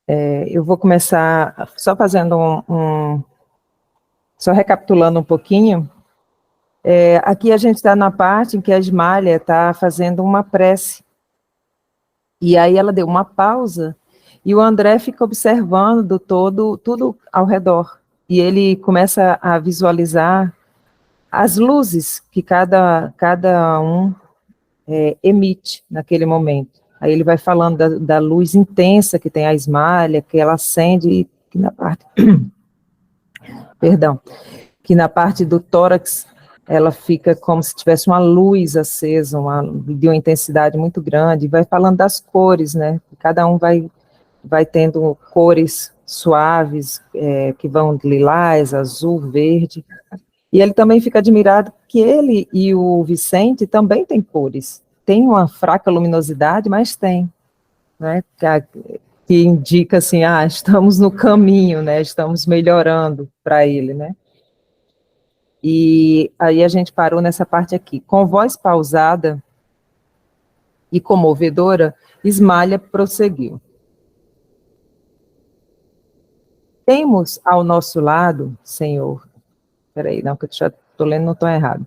Eu vou começar só fazendo só recapitulando um pouquinho. Aqui a gente está na parte em que a Ismália está fazendo uma prece. E aí ela deu uma pausa e o André fica observando tudo ao redor. E ele começa a visualizar as luzes que cada um emite naquele momento. Aí ele vai falando da luz intensa que tem a Ismália, que ela acende que na parte, perdão, que na parte do tórax ela fica como se tivesse uma luz acesa, de uma intensidade muito grande, e vai falando das cores, né? Cada um vai tendo cores suaves, que vão de lilás, azul, verde. E ele também fica admirado que ele e o Vicente também têm cores. Tem uma fraca luminosidade, mas tem, né? Que indica assim, estamos no caminho, né? Estamos melhorando para ele, né? E aí a gente parou nessa parte aqui. Com voz pausada e comovedora, Ismália prosseguiu. Temos ao nosso lado, Senhor, peraí, não, que eu já estou lendo, não estou errado.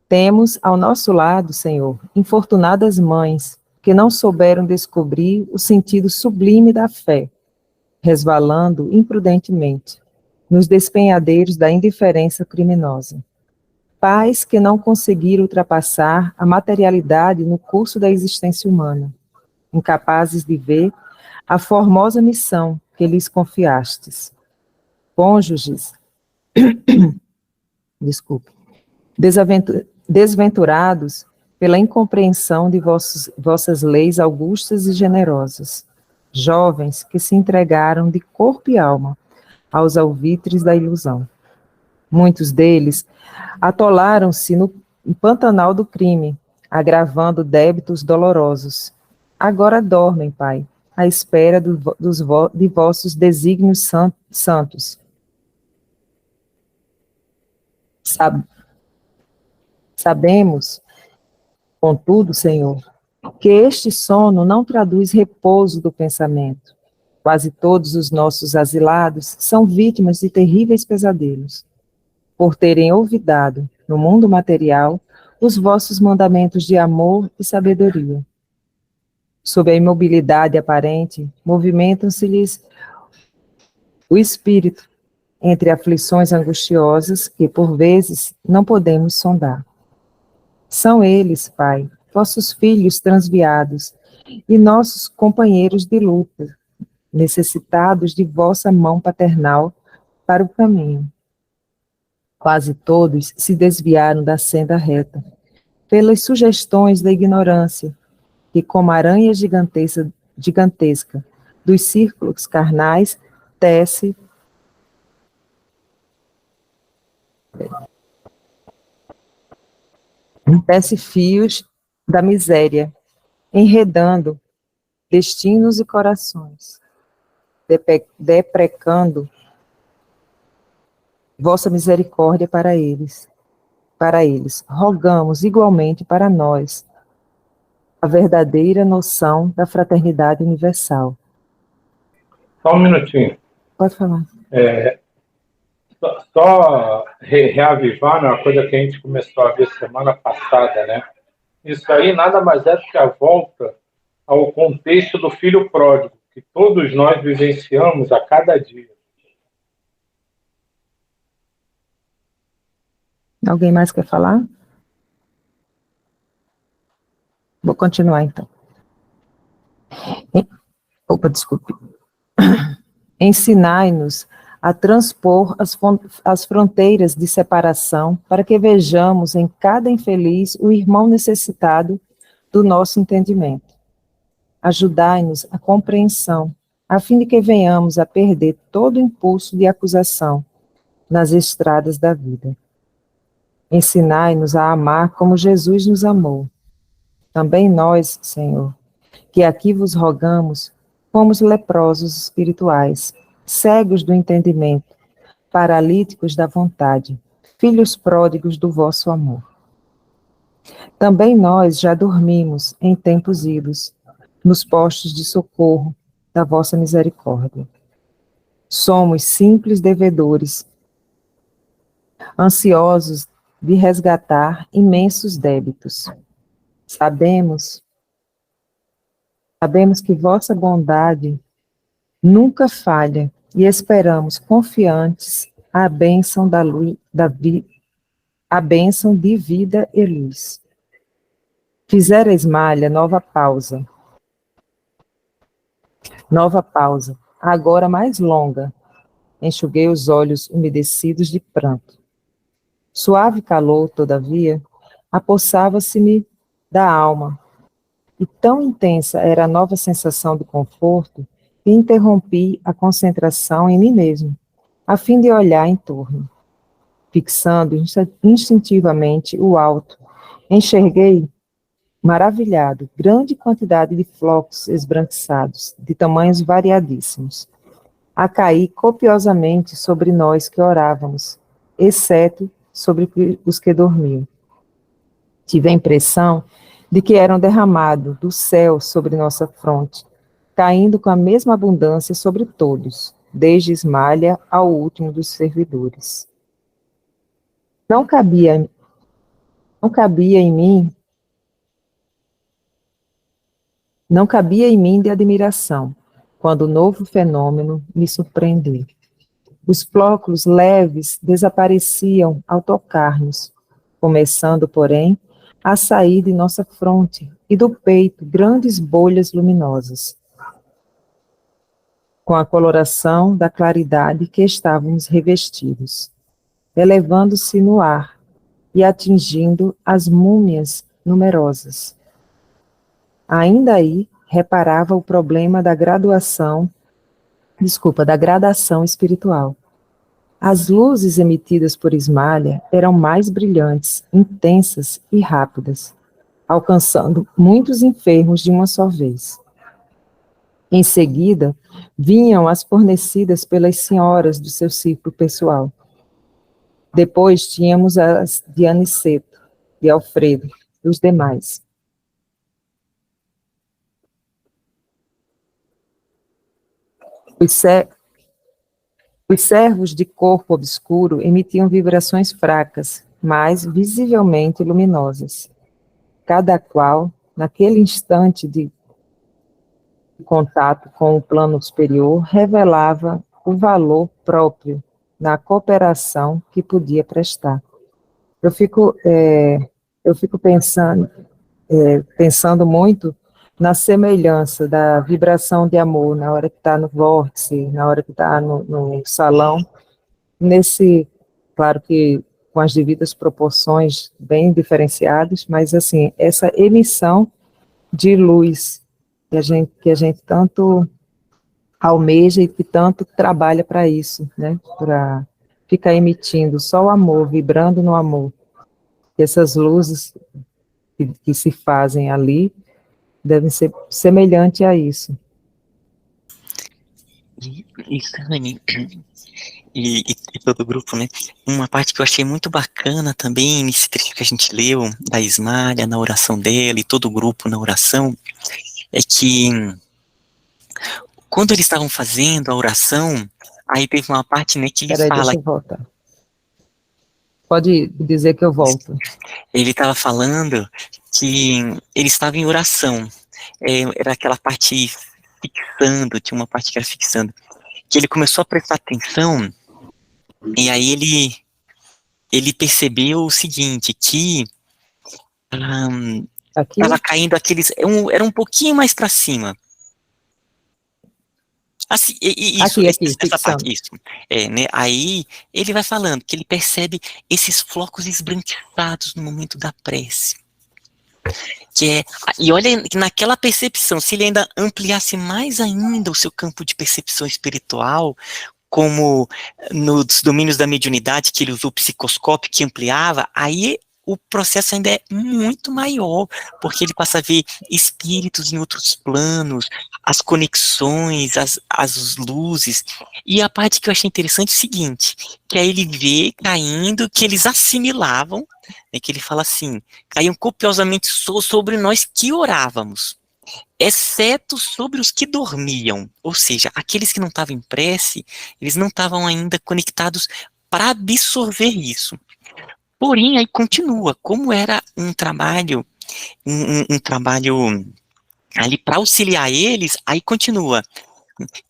Temos ao nosso lado, Senhor, infortunadas mães que não souberam descobrir o sentido sublime da fé, resvalando imprudentemente nos despenhadeiros da indiferença criminosa. Pais que não conseguiram ultrapassar a materialidade no curso da existência humana, incapazes de ver a formosa missão que lhes confiastes. Cônjuges, desventurados pela incompreensão de vossas leis augustas e generosas, jovens que se entregaram de corpo e alma aos alvitres da ilusão. Muitos deles atolaram-se no pantanal do crime, agravando débitos dolorosos. Agora dormem, Pai, à espera de vossos desígnios santos. Sabemos, contudo, Senhor, que este sono não traduz repouso do pensamento. Quase todos os nossos asilados são vítimas de terríveis pesadelos, por terem olvidado, no mundo material, os vossos mandamentos de amor e sabedoria. Sob a imobilidade aparente, movimentam-se-lhes o espírito entre aflições angustiosas que, por vezes, não podemos sondar. São eles, Pai, vossos filhos transviados e nossos companheiros de luta, necessitados de vossa mão paternal para o caminho. Quase todos se desviaram da senda reta, pelas sugestões da ignorância, que como aranha gigantesca dos círculos carnais, tece fios da miséria, enredando destinos e corações, deprecando vossa misericórdia para eles. Rogamos igualmente para nós a verdadeira noção da fraternidade universal. Só um minutinho. Pode falar. Só reavivar uma coisa que a gente começou a ver semana passada, né? Isso aí nada mais é do que a volta ao contexto do filho pródigo, que todos nós vivenciamos a cada dia. Alguém mais quer falar? Vou continuar, então. Desculpe. Ensinai-nos a transpor as fronteiras de separação para que vejamos em cada infeliz o irmão necessitado do nosso entendimento. Ajudai-nos a compreensão, a fim de que venhamos a perder todo o impulso de acusação nas estradas da vida. Ensinai-nos a amar como Jesus nos amou. Também nós, Senhor, que aqui vos rogamos, fomos leprosos espirituais, cegos do entendimento, paralíticos da vontade, filhos pródigos do vosso amor. Também nós já dormimos em tempos idos, nos postos de socorro, da vossa misericórdia. Somos simples devedores, ansiosos de resgatar imensos débitos. Sabemos que vossa bondade nunca falha e esperamos confiantes a bênção a bênção de vida e luz. Fizera Esmalha nova pausa, agora mais longa. Enxuguei os olhos umedecidos de pranto. Suave calor, todavia, apossava-se-me da alma, e tão intensa era a nova sensação de conforto que interrompi a concentração em mim mesmo, a fim de olhar em torno. Fixando instintivamente o alto, enxerguei, maravilhado, grande quantidade de flocos esbranquiçados, de tamanhos variadíssimos, a cair copiosamente sobre nós que orávamos, exceto sobre os que dormiam. Tive a impressão de que eram derramados do céu sobre nossa fronte, caindo com a mesma abundância sobre todos, desde Esmalha ao último dos servidores. Não cabia em mim de admiração, quando o novo fenômeno me surpreendeu. Os flocos leves desapareciam ao tocar-nos, começando, porém, a sair de nossa fronte e do peito grandes bolhas luminosas, com a coloração da claridade que estávamos revestidos, elevando-se no ar e atingindo as múmias numerosas. Ainda aí, reparava o problema da gradação espiritual. As luzes emitidas por Esmalha eram mais brilhantes, intensas e rápidas, alcançando muitos enfermos de uma só vez. Em seguida, vinham as fornecidas pelas senhoras do seu círculo pessoal. Depois tínhamos as de Aniceto, de Alfredo e os demais. Os servos de corpo obscuro emitiam vibrações fracas, mas visivelmente luminosas. Cada qual, naquele instante de contato com o plano superior, revelava o valor próprio na cooperação que podia prestar. Eu fico pensando muito na semelhança da vibração de amor na hora que está no vórtice, na hora que está no salão, claro que com as devidas proporções bem diferenciadas, mas assim, essa emissão de luz que a gente tanto almeja e que tanto trabalha para isso, né, para ficar emitindo só o amor, vibrando no amor. E essas luzes que se fazem ali, devem ser semelhantes a isso. Anne, e todo o grupo, né? Uma parte que eu achei muito bacana também, nesse trecho que a gente leu, da Esmalha, na oração dela, e todo o grupo na oração, é que quando eles estavam fazendo a oração, aí teve uma parte, né, que ele fala... Deixa eu voltar. Pode dizer que eu volto. Ele estava falando que ele estava em oração. Era aquela parte fixando, tinha uma parte que era fixando. Que ele começou a prestar atenção, e aí ele percebeu o seguinte, que estava caindo aqueles... Era um pouquinho mais para cima. Assim, essa parte, isso. Né? Aí ele vai falando que ele percebe esses flocos esbranquiçados no momento da prece. E olha, naquela percepção, se ele ainda ampliasse mais ainda o seu campo de percepção espiritual, como nos domínios da mediunidade, que ele usou o psicoscópio, que ampliava, aí o processo ainda é muito maior, porque ele passa a ver espíritos em outros planos, as conexões, as luzes. E a parte que eu achei interessante é o seguinte, que aí ele vê caindo, que eles assimilavam, né, que ele fala assim, caíam copiosamente sobre nós que orávamos. exceto sobre os que dormiam, ou seja, aqueles que não estavam em prece, eles não estavam ainda conectados para absorver isso. Porém, aí continua, como era um trabalho, um trabalho ali para auxiliar eles, aí continua.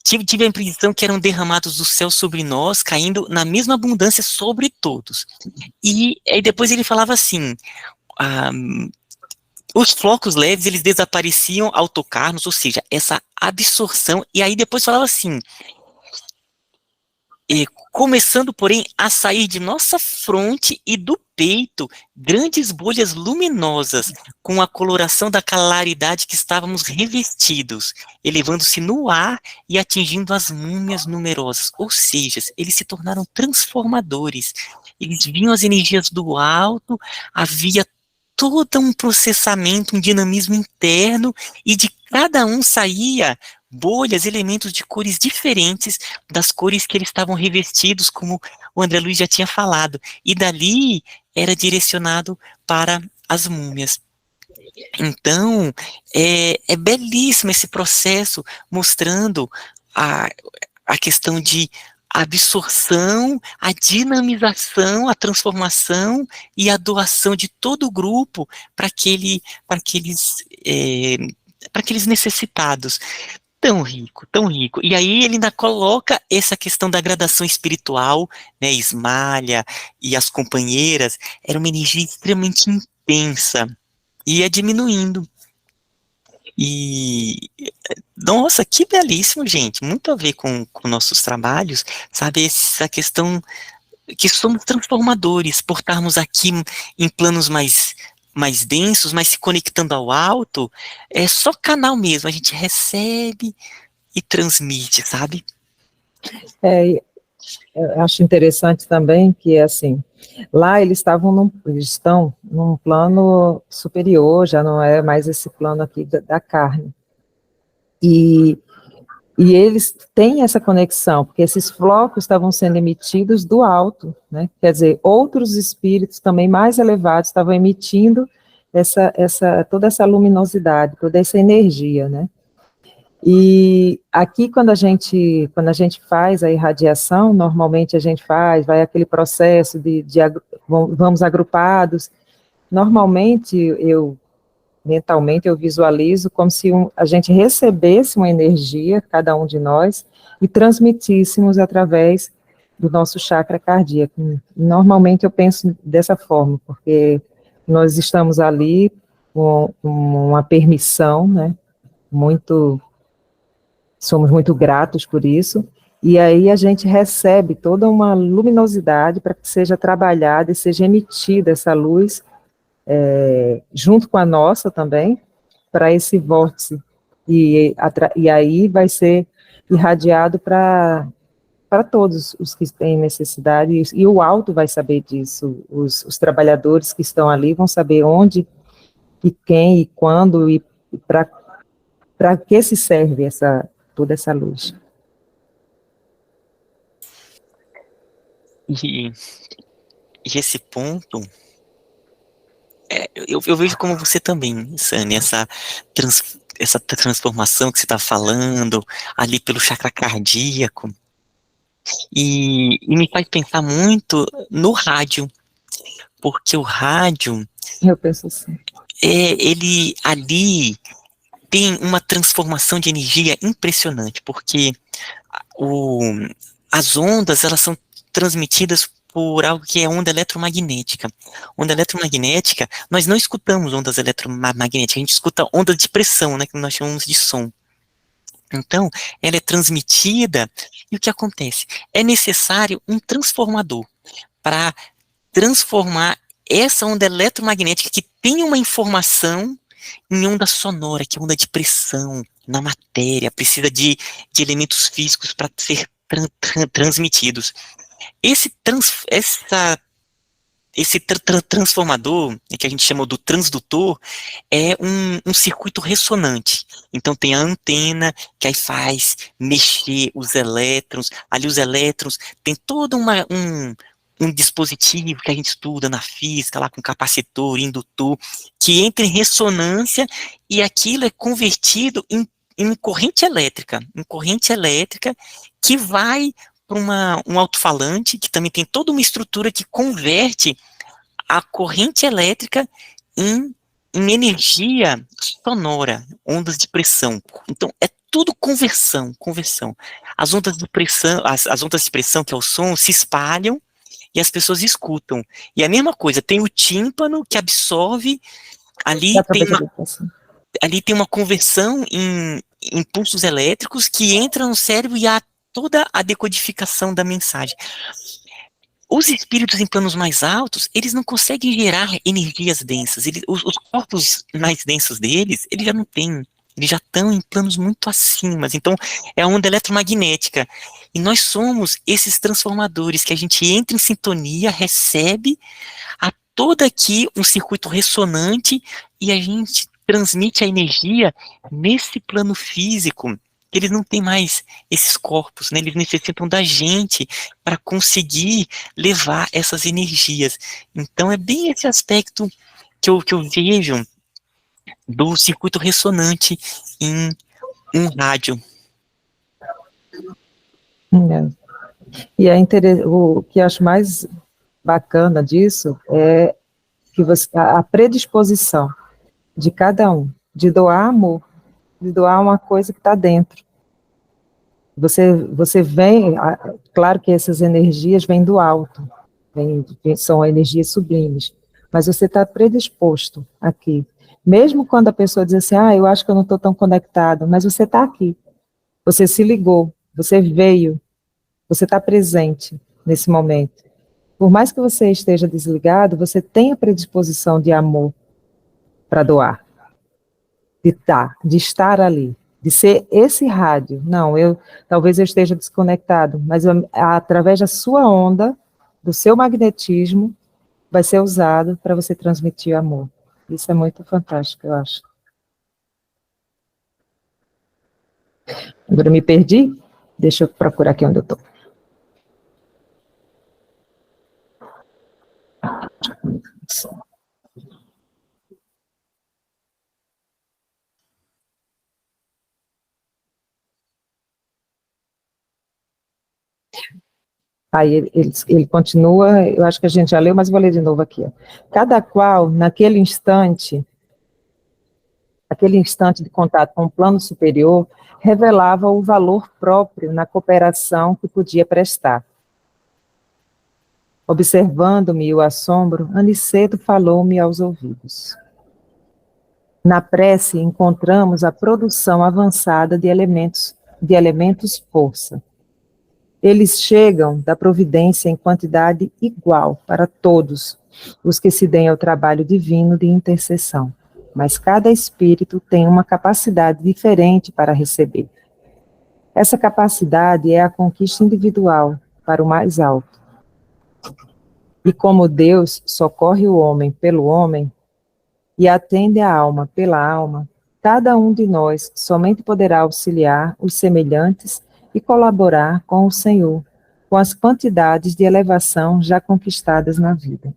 Tive a impressão que eram derramados do céu sobre nós, caindo na mesma abundância sobre todos. E aí depois ele falava assim, ah, os flocos leves, eles desapareciam ao tocar-nos, ou seja, essa absorção, e aí depois falava assim, começando, porém, a sair de nossa fronte e do peito grandes bolhas luminosas, com a coloração da claridade que estávamos revestidos, elevando-se no ar e atingindo as múmias numerosas. Ou seja, eles se tornaram transformadores. Eles viam as energias do alto, havia todo um processamento, um dinamismo interno, e de cada um saía bolhas, elementos de cores diferentes das cores que eles estavam revestidos, como o André Luiz já tinha falado, e dali era direcionado para as múmias. Então, é belíssimo esse processo, mostrando a questão de absorção, a dinamização, a transformação e a doação de todo o grupo para aqueles necessitados. Tão rico, tão rico. E aí ele ainda coloca essa questão da gradação espiritual, né, Ismália e as companheiras, era uma energia extremamente intensa, ia diminuindo. E, nossa, que belíssimo, gente, muito a ver com nossos trabalhos, sabe, essa questão que somos transformadores, por estarmos aqui em planos mais densos, mas se conectando ao alto, é só canal mesmo, a gente recebe e transmite, sabe? Eu acho interessante também que, assim, lá eles estão num plano superior, já não é mais esse plano aqui da carne. E eles têm essa conexão, porque esses flocos estavam sendo emitidos do alto, né? Quer dizer, outros espíritos também mais elevados estavam emitindo toda essa luminosidade, toda essa energia, né? E aqui, quando a gente faz a irradiação, normalmente a gente vai aquele processo vamos agrupados. Normalmente, mentalmente, eu visualizo como se a gente recebesse uma energia, cada um de nós, e transmitíssemos através do nosso chakra cardíaco. Normalmente eu penso dessa forma, porque nós estamos ali com uma permissão, né, somos muito gratos por isso, e aí a gente recebe toda uma luminosidade para que seja trabalhada e seja emitida essa luz, junto com a nossa também, para esse vórtice, e aí vai ser irradiado para todos os que têm necessidade, e o alto vai saber disso, os trabalhadores que estão ali vão saber onde, e quem, e quando, e para que se serve toda essa luz. E esse ponto, eu vejo como você também, Sânia, essa transformação que você está falando, ali pelo chakra cardíaco, e me faz pensar muito no rádio, porque o rádio, Eu penso assim. ele ali tem uma transformação de energia impressionante, porque as ondas, elas são transmitidas por algo que é onda eletromagnética. Onda eletromagnética, nós não escutamos ondas eletromagnéticas, a gente escuta ondas de pressão, né, que nós chamamos de som. Então, ela é transmitida, e o que acontece? É necessário um transformador para transformar essa onda eletromagnética que tem uma informação em onda sonora, que é onda de pressão na matéria, precisa de elementos físicos para ser transmitidos. Esse transformador, que a gente chama do transdutor, é um circuito ressonante. Então tem a antena, que aí faz mexer os elétrons, ali os elétrons tem todo um dispositivo que a gente estuda na física, lá com capacitor, indutor, que entra em ressonância e aquilo é convertido em corrente elétrica que vai para um alto-falante, que também tem toda uma estrutura que converte a corrente elétrica em energia sonora, ondas de pressão. Então, é tudo conversão. As ondas de pressão, as ondas de pressão, que é o som, se espalham e as pessoas escutam. E a mesma coisa, tem o tímpano que absorve, ali tem uma conversão em impulsos elétricos que entram no cérebro e há toda a decodificação da mensagem. Os espíritos em planos mais altos, eles não conseguem gerar energias densas. Os corpos mais densos deles, eles já não têm. Eles já estão em planos muito acima. Então, é a onda eletromagnética. E nós somos esses transformadores que a gente entra em sintonia, recebe a todo aqui um circuito ressonante e a gente transmite a energia nesse plano físico. Eles não têm mais esses corpos, né? Eles necessitam da gente para conseguir levar essas energias. Então, é bem esse aspecto que eu vejo do circuito ressonante em um rádio. E o que eu acho mais bacana disso é que a predisposição de cada um de doar amor, de doar uma coisa que está dentro. Você vem, claro que essas energias vêm do alto, são energias sublimes, mas você está predisposto aqui. Mesmo quando a pessoa diz assim, eu acho que eu não estou tão conectado, mas você está aqui, você se ligou, você veio, você está presente nesse momento. Por mais que você esteja desligado, você tem a predisposição de amor para doar, de estar ali. De ser esse rádio. Não, talvez eu esteja desconectado, mas através da sua onda, do seu magnetismo, vai ser usado para você transmitir amor. Isso é muito fantástico, eu acho. Agora eu me perdi? Deixa eu procurar aqui onde eu estou. Aí ele continua, eu acho que a gente já leu, mas vou ler de novo aqui. Ó. Cada qual, naquele instante de contato com o plano superior, revelava o valor próprio na cooperação que podia prestar. Observando-me o assombro, Aniceto falou-me aos ouvidos. Na prece encontramos a produção avançada de elementos força. Eles chegam da providência em quantidade igual para todos os que se deem ao trabalho divino de intercessão, mas cada espírito tem uma capacidade diferente para receber. Essa capacidade é a conquista individual para o mais alto. E como Deus socorre o homem pelo homem e atende a alma pela alma, cada um de nós somente poderá auxiliar os semelhantes e colaborar com o Senhor, com as quantidades de elevação já conquistadas na vida.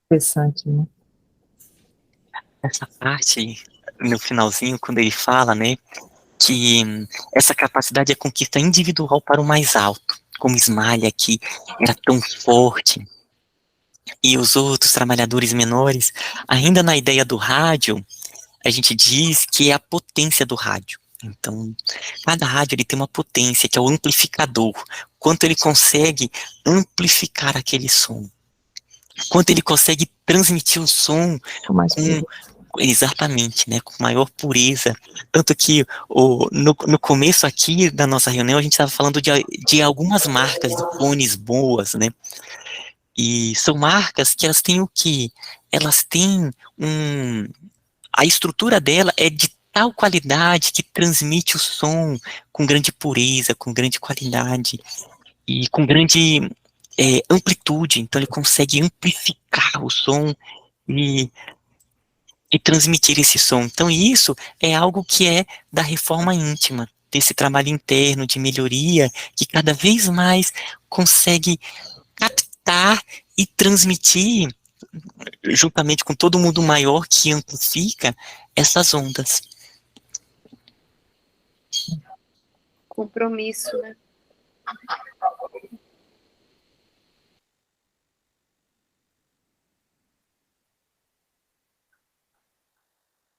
Interessante, né? Essa parte, no finalzinho, quando ele fala, né, que essa capacidade é conquista individual para o mais alto, como Ismael aqui era tão forte, e os outros trabalhadores menores, ainda na ideia do rádio, a gente diz que é a potência do rádio. Então, cada rádio ele tem uma potência, que é o amplificador. Quanto ele consegue amplificar aquele som. Quanto ele consegue transmitir o som exatamente, né, com maior pureza. Tanto que no começo aqui da nossa reunião, a gente estava falando de algumas marcas de fones boas, né? E são marcas que elas têm o quê? Elas têm a estrutura dela é de tal qualidade que transmite o som com grande pureza, com grande qualidade e com grande amplitude. Então ele consegue amplificar o som e transmitir esse som. Então isso é algo que é da reforma íntima. desse trabalho interno de melhoria, que cada vez mais consegue captar e transmitir, juntamente com todo mundo maior que amplifica essas ondas. Compromisso, né?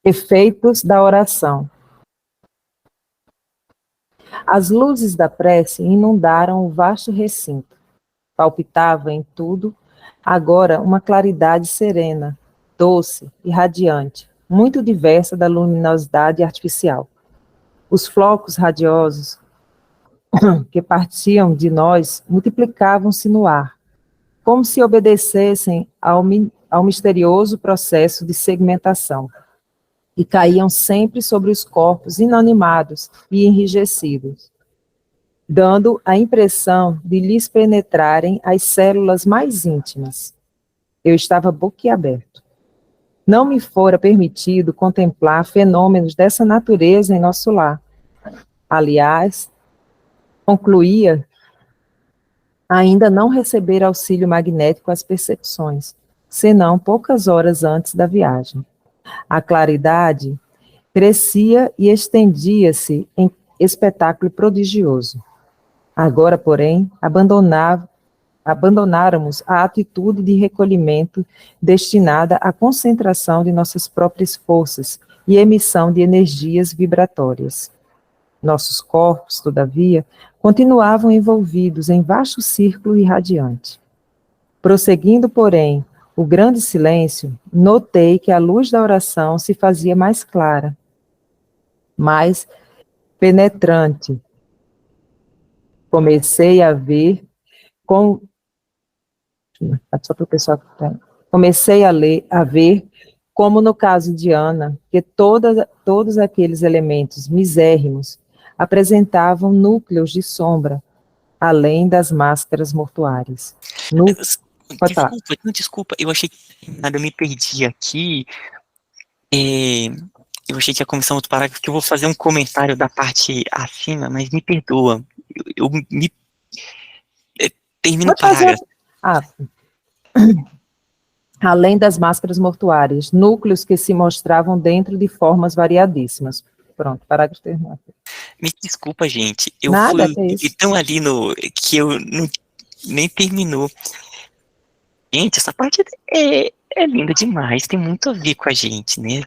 Efeitos da oração. As luzes da prece inundaram o vasto recinto. Palpitava em tudo, agora uma claridade serena, doce e radiante, muito diversa da luminosidade artificial. Os flocos radiosos que partiam de nós multiplicavam-se no ar, como se obedecessem ao misterioso processo de segmentação, e caíam sempre sobre os corpos inanimados e enrijecidos, dando a impressão de lhes penetrarem as células mais íntimas. Eu estava boquiaberto. Não me fora permitido contemplar fenômenos dessa natureza em nosso lar. Aliás, concluía ainda não receber auxílio magnético às percepções, senão poucas horas antes da viagem. A claridade crescia e estendia-se em espetáculo prodigioso. Agora, porém, abandonáramos a atitude de recolhimento destinada à concentração de nossas próprias forças e emissão de energias vibratórias. Nossos corpos, todavia, continuavam envolvidos em vasto círculo irradiante. Prosseguindo, porém, o grande silêncio, notei que a luz da oração se fazia mais clara, mais penetrante. Comecei a ver como no caso de Ana, que todos aqueles elementos misérrimos apresentavam núcleos de sombra, além das máscaras mortuárias. Desculpa, eu achei que eu me perdi aqui. Eu achei que ia começar outro parágrafo, que eu vou fazer um comentário da parte acima, mas me perdoa. Termino o parágrafo. Além das máscaras mortuárias, núcleos que se mostravam dentro de formas variadíssimas. Pronto, parágrafo terminado. Me desculpa, gente. Eu Nada, fui tão ali que eu nem terminou. Gente, essa parte é linda demais, tem muito a ver com a gente, né?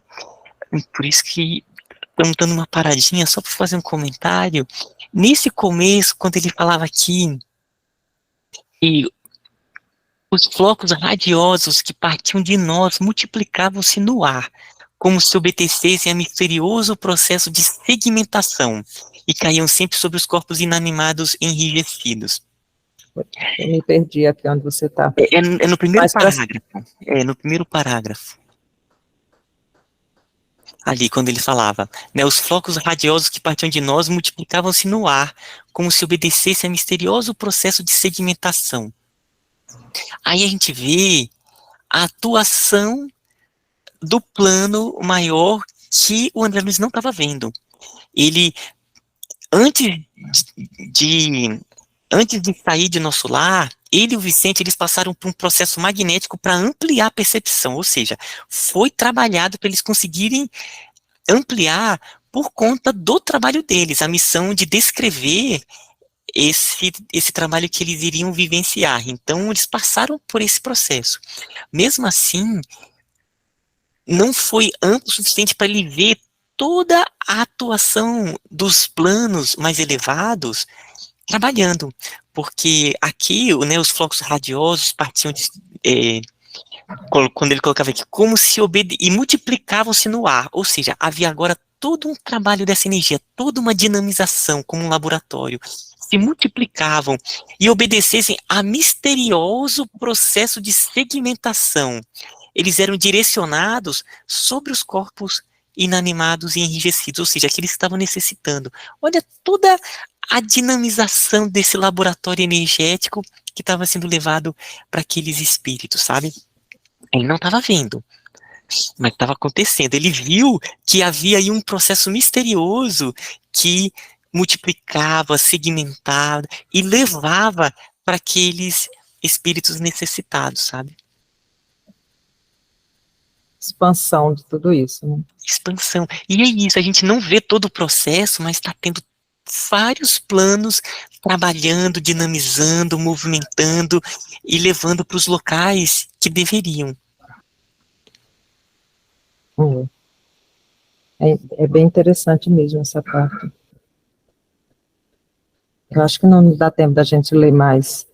Por isso que estamos dando uma paradinha só para fazer um comentário. Nesse começo, quando ele falava aqui, e os flocos radiosos que partiam de nós multiplicavam-se no ar, como se obedecessem a misterioso processo de segmentação, e caíam sempre sobre os corpos inanimados enrijecidos. Eu me perdi aqui onde você está. É no primeiro parágrafo. É no primeiro parágrafo. Ali, quando ele falava, né, os flocos radiosos que partiam de nós multiplicavam-se no ar, como se obedecessem a misterioso processo de segmentação. Aí a gente vê a atuação do plano maior que o André Luiz não estava vendo. Ele, antes de sair de nosso lar, ele e o Vicente, eles passaram por um processo magnético para ampliar a percepção, ou seja, foi trabalhado para eles conseguirem ampliar por conta do trabalho deles, a missão de descrever esse trabalho que eles iriam vivenciar. Então, eles passaram por esse processo. Mesmo assim, não foi amplo o suficiente para ele ver toda a atuação dos planos mais elevados trabalhando, porque aqui, né, os flocos radiosos partiam quando ele colocava aqui, como se e multiplicavam-se no ar, ou seja, havia agora todo um trabalho dessa energia, toda uma dinamização, como um laboratório, se multiplicavam e obedecessem a misterioso processo de segmentação. Eles eram direcionados sobre os corpos inanimados e enrijecidos, ou seja, aqueles que estavam necessitando. Olha toda a dinamização desse laboratório energético que estava sendo levado para aqueles espíritos, sabe? Ele não estava vendo, mas estava acontecendo. Ele viu que havia aí um processo misterioso que multiplicava, segmentava e levava para aqueles espíritos necessitados, sabe? Expansão de tudo isso, né? Expansão. E é isso, a gente não vê todo o processo, mas está tendo vários planos trabalhando, dinamizando, movimentando e levando para os locais que deveriam. É bem interessante mesmo essa parte. Eu acho que não dá tempo da gente ler mais